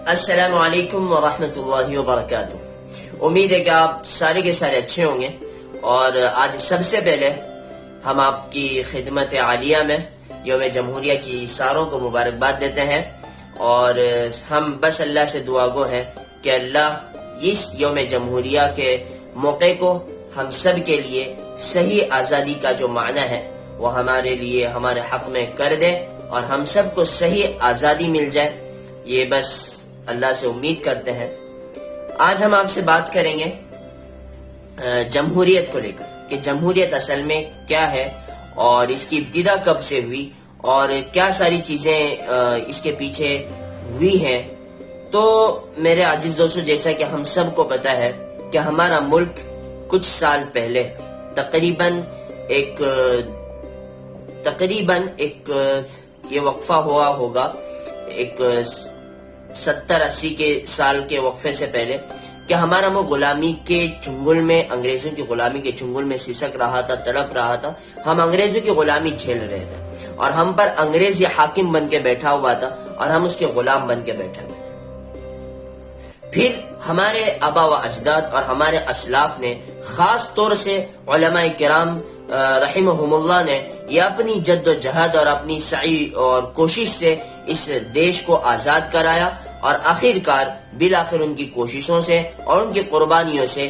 السلام علیکم ورحمۃ اللہ وبرکاتہ۔ امید ہے کہ آپ سارے کے سارے اچھے ہوں گے، اور آج سب سے پہلے ہم آپ کی خدمت عالیہ میں یوم جمہوریہ کی ساروں کو مبارکباد دیتے ہیں، اور ہم بس اللہ سے دعا گو ہیں کہ اللہ اس یوم جمہوریہ کے موقع کو ہم سب کے لیے صحیح آزادی کا جو معنی ہے وہ ہمارے لیے ہمارے حق میں کر دے، اور ہم سب کو صحیح آزادی مل جائے، یہ بس اللہ سے امید کرتے ہیں۔ آج ہم آپ سے بات کریں گے جمہوریت کو لے کر، کہ جمہوریت اصل میں کیا ہے، اور اس کی ابتدا کب سے ہوئی، اور کیا ساری چیزیں اس کے پیچھے ہوئی ہیں۔ تو میرے عزیز دوستو، جیسا کہ ہم سب کو پتا ہے کہ ہمارا ملک کچھ سال پہلے تقریباً ایک یہ وقفہ ہوا ہوگا، ایک 70-80 کے سال کے وقفے سے پہلے، کہ ہمارا وہ غلامی کے چنگل میں، انگریزوں کی غلامی کے چنگل میں سسک رہا تھا، تڑپ رہا تھا۔ ہم انگریزوں کی غلامی جھیل رہے تھے، اور ہم پر انگریز یہ حاکم بن کے بیٹھا ہوا تھا، اور ہم اس کے غلام بن کے بیٹھے ہوئے تھے۔ پھر ہمارے آبا و اجداد اور ہمارے اسلاف نے، خاص طور سے علماء کرام رحمہم اللہ نے، یہ اپنی جد و جہد اور اپنی سعی اور کوشش سے اس دیش کو آزاد کرایا، اور آخرکار بالآخر ان کی کوششوں سے اور ان کی قربانیوں سے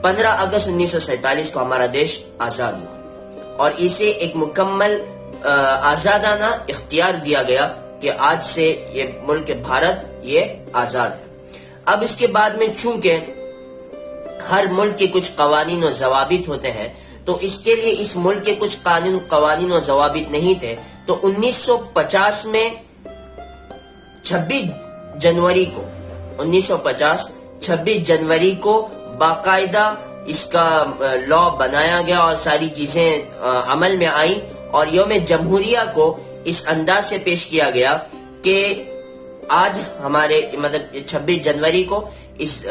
15 اگست 1947 کو ہمارا دیش آزاد ہوا، اور اسے ایک مکمل آزادانہ اختیار دیا گیا کہ آج سے یہ ملک بھارت یہ آزاد ہے۔ اب اس کے بعد میں چونکہ ہر ملک کے کچھ قوانین و ضوابط ہوتے ہیں، تو اس کے لیے اس ملک کے کچھ قوانین و ضوابط نہیں تھے، تو 1950 میں 26 جنوری کو باقاعدہ اس کا لا بنایا گیا، اور ساری چیزیں عمل میں آئیں، اور یوم جمہوریہ کو اس انداز سے پیش کیا گیا کہ آج ہمارے 26 جنوری کو اس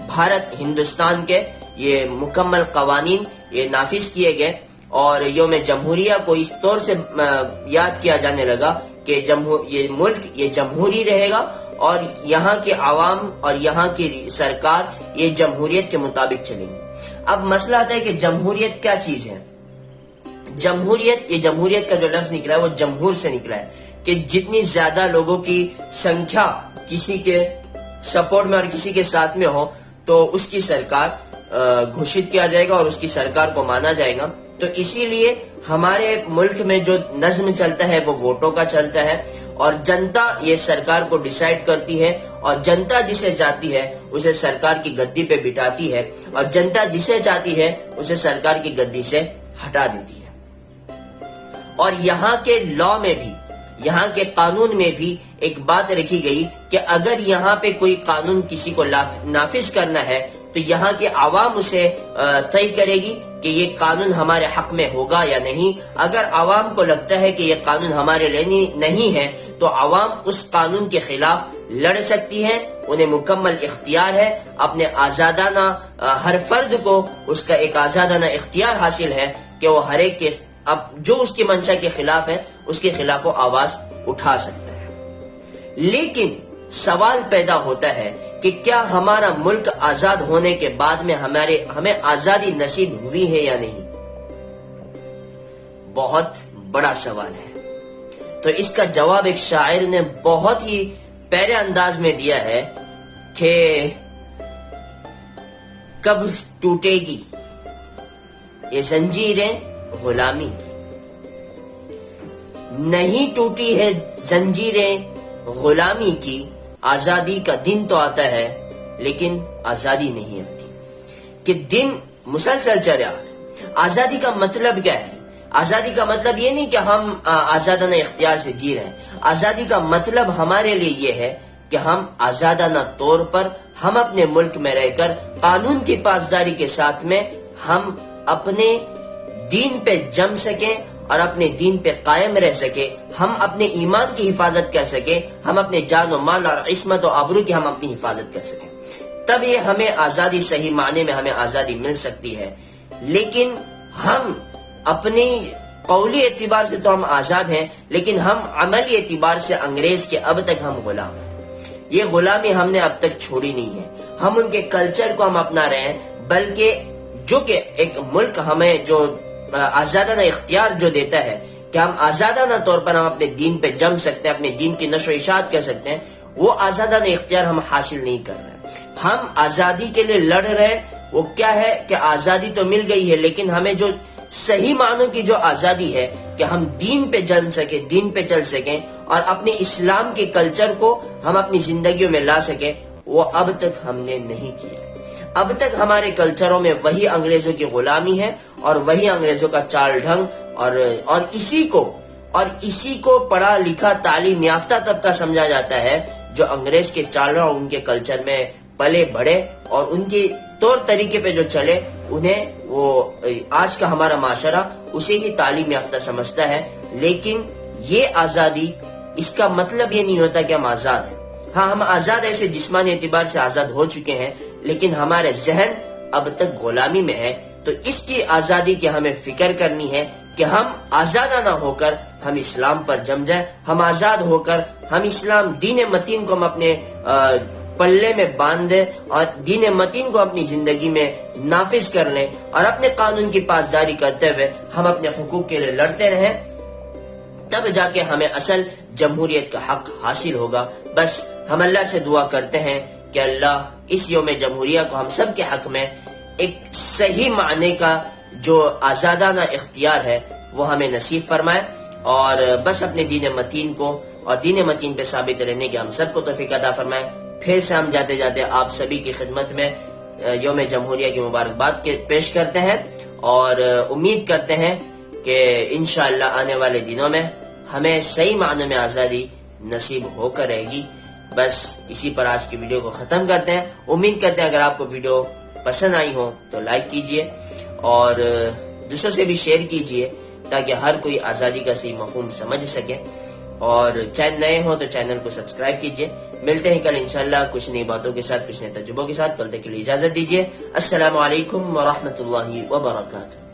بھارت ہندوستان کے یہ مکمل قوانین یہ نافذ کیے گئے، اور یوم جمہوریہ کو اس طور سے یاد کیا جانے لگا کہ یہ ملک یہ جمہوری رہے گا، اور یہاں کے عوام اور یہاں کی سرکار یہ جمہوریت کے مطابق چلیں گی۔ اب مسئلہ آتا ہے کہ جمہوریت کیا چیز ہے۔ جمہوریت کا جو لفظ نکلا ہے وہ جمہور سے نکلا ہے، کہ جتنی زیادہ لوگوں کی سنکھیا کسی کے سپورٹ میں اور کسی کے ساتھ میں ہو، تو اس کی سرکار گھوشت کیا جائے گا اور اس کی سرکار کو مانا جائے گا۔ تو اسی لیے ہمارے ملک میں جو نظم چلتا ہے وہ ووٹوں کا چلتا ہے، اور جنتا یہ سرکار کو ڈیسائیڈ کرتی ہے، اور جنتا جسے چاہتی ہے اسے سرکار کی گدی پہ بٹھاتی ہے، اور جنتا جسے چاہتی ہے اسے سرکار کی گدی سے ہٹا دیتی ہے۔ اور یہاں کے لا میں بھی، یہاں کے قانون میں بھی ایک بات رکھی گئی کہ اگر یہاں پہ کوئی قانون کسی کو نافذ کرنا ہے تو یہاں کے عوام اسے طے کرے گی کہ یہ قانون ہمارے حق میں ہوگا یا نہیں۔ اگر عوام کو لگتا ہے کہ یہ قانون ہمارے لیے نہیں ہے تو عوام اس قانون کے خلاف لڑ سکتی ہے، انہیں مکمل اختیار ہے، اپنے آزادانہ ہر فرد کو اس کا ایک آزادانہ اختیار حاصل ہے کہ وہ ہر ایک کے اب جو اس کی منشا کے خلاف ہے اس کے خلاف وہ آواز اٹھا سکتا ہے۔ لیکن سوال پیدا ہوتا ہے کہ کیا ہمارا ملک آزاد ہونے کے بعد میں ہمیں آزادی نصیب ہوئی ہے یا نہیں؟ بہت بڑا سوال ہے۔ تو اس کا جواب ایک شاعر نے بہت ہی پیارے انداز میں دیا ہے کہ کب ٹوٹے گی یہ زنجیریں غلامی کی، نہیں ٹوٹی ہے زنجیریں غلامی کی، آزادی کا دن تو آتا ہے لیکن آزادی نہیں آتی۔ کہ دن مسلسل چل رہا ہے۔ آزادی کا مطلب کیا ہے؟ آزادی کا مطلب یہ نہیں کہ ہم آزادانہ اختیار سے جی رہے ہیں۔ آزادی کا مطلب ہمارے لیے یہ ہے کہ ہم آزادانہ طور پر ہم اپنے ملک میں رہ کر قانون کی پاسداری کے ساتھ میں ہم اپنے دین پہ جم سکیں اور اپنے دین پہ قائم رہ سکے، ہم اپنے ایمان کی حفاظت کر سکیں، ہم اپنے جان و مال اور عصمت و آبرو کی ہم اپنی حفاظت کر سکیں، تب یہ ہمیں آزادی صحیح معنی میں ہمیں آزادی مل سکتی ہے۔ لیکن ہم اپنی قولی اعتبار سے تو ہم آزاد ہیں، لیکن ہم عملی اعتبار سے انگریز کے اب تک ہم غلام ہیں، یہ غلامی ہم نے اب تک چھوڑی نہیں ہے. ہم ان کے کلچر کو ہم اپنا رہے ہیں, بلکہ جو کہ ایک ملک ہمیں جو آزادانہ اختیار جو دیتا ہے کہ ہم آزادانہ طور پر ہم اپنے دین پہ جم سکتے ہیں, اپنے دین کی نشر و اشاعت کر سکتے ہیں, وہ آزادانہ اختیار ہم حاصل نہیں کر رہے. ہم آزادی کے لیے لڑ رہے ہیں. وہ کیا ہے کہ آزادی تو مل گئی ہے, لیکن ہمیں جو صحیح معنوں کی جو آزادی ہے کہ ہم دین پہ جم سکیں, دین پہ چل سکیں اور اپنے اسلام کے کلچر کو ہم اپنی زندگیوں میں لا سکیں, وہ اب تک ہم نے نہیں کیا ہے. اب تک ہمارے کلچروں میں وہی انگریزوں کی غلامی ہے اور وہی انگریزوں کا چال ڈھنگ اور اسی کو پڑھا لکھا تعلیم یافتہ طبقہ سمجھا جاتا ہے جو انگریز کے چالوں اور ان کے کلچر میں پلے بڑھے اور ان کے طور طریقے پہ جو چلے, انہیں وہ آج کا ہمارا معاشرہ اسے ہی تعلیم یافتہ سمجھتا ہے. لیکن یہ آزادی, اس کا مطلب یہ نہیں ہوتا کہ ہم آزاد ہیں. ہاں, ہم آزاد ایسے جسمانی اعتبار سے آزاد ہو چکے ہیں, لیکن ہمارے ذہن اب تک غلامی میں ہے. تو اس کی آزادی کی ہمیں فکر کرنی ہے کہ ہم آزادانہ ہو کر ہم اسلام پر جم جائیں, ہم آزاد ہو کر ہم اسلام دین متین کو ہم اپنے پلے میں باندھ دیں اور دین متین کو اپنی زندگی میں نافذ کر لیں اور اپنے قانون کی پاسداری کرتے ہوئے ہم اپنے حقوق کے لیے لڑتے رہیں. تب جا کے ہمیں اصل جمہوریت کا حق حاصل ہوگا. بس ہم اللہ سے دعا کرتے ہیں کہ اللہ اس یوم جمہوریہ کو ہم سب کے حق میں ایک صحیح معنی کا جو آزادانہ اختیار ہے وہ ہمیں نصیب فرمائے, اور بس اپنے دین متین کو اور دین متین پہ ثابت رہنے کے ہم سب کو توفیق عطا فرمائے. پھر سے ہم جاتے جاتے آپ سبھی کی خدمت میں یوم جمہوریہ کی مبارکباد کے پیش کرتے ہیں اور امید کرتے ہیں کہ انشاءاللہ آنے والے دنوں میں ہمیں صحیح معنوں میں آزادی نصیب ہو کر رہے گی. بس اسی پر آج کی ویڈیو کو ختم کرتے ہیں. امید کرتے ہیں اگر آپ کو ویڈیو پسند آئی ہو تو لائک کیجئے اور دوسروں سے بھی شیئر کیجئے تاکہ ہر کوئی آزادی کا صحیح مفہوم سمجھ سکے, اور چینل نئے ہوں تو چینل کو سبسکرائب کیجئے. ملتے ہیں کل انشاءاللہ کچھ نئی باتوں کے ساتھ, کچھ نئے تجربوں کے ساتھ. کل تک کے لیے اجازت دیجئے. السلام علیکم ورحمۃ اللہ وبرکاتہ.